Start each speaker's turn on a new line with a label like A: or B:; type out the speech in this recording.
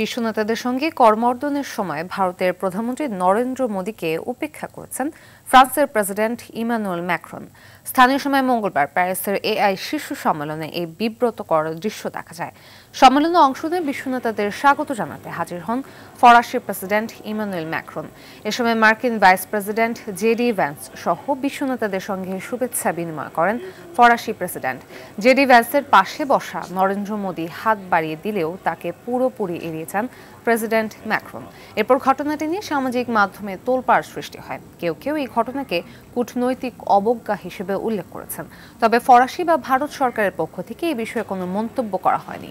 A: বিশ্বনেতাদের সঙ্গে করমর্দনের সময় ভারতের প্রধানমন্ত্রী নরেন্দ্র মোদীকে উপেক্ষা করেছেন ফ্রান্সের প্রেসিডেন্ট ইমানুয়েল ম্যাক্রন। স্থানীয় সময় মঙ্গলবার প্যারিসের এআই শীর্ষ সম্মেলনে এই বিব্রতকর দৃশ্য দেখা যায়। সম্মেলনে অংশ নিয়ে বিশ্বনেতাদের স্বাগত জানাতে হাজির হন ফরাসি প্রেসিডেন্ট ইমানুয়েল ম্যাক্রন। এ সময় মার্কিন ভাইস প্রেসিডেন্ট জেডি ভ্যান্স সহ বিশ্বনেতাদের সঙ্গে শুভেচ্ছা বিনিময় করেন ফরাসি প্রেসিডেন্ট। জেডি ভ্যান্সের পাশে বসা নরেন্দ্র মোদী হাত বাড়িয়ে দিলেও তাকে পুরোপুরি এড়িয়ে যান প্রেসিডেন্ট ম্যাক্রন। এরপর ঘটনাটি নিয়ে সামাজিক মাধ্যমে তোলপাড় সৃষ্টি হয়। কেউ কেউ এই ঘটনাকে কূটনৈতিক অবজ্ঞা হিসেবে উল্লেখ করেছেন। তবে ফরাসি বা ভারত সরকারের পক্ষ থেকে এই বিষয়ে কোনো মন্তব্য করা হয়নি।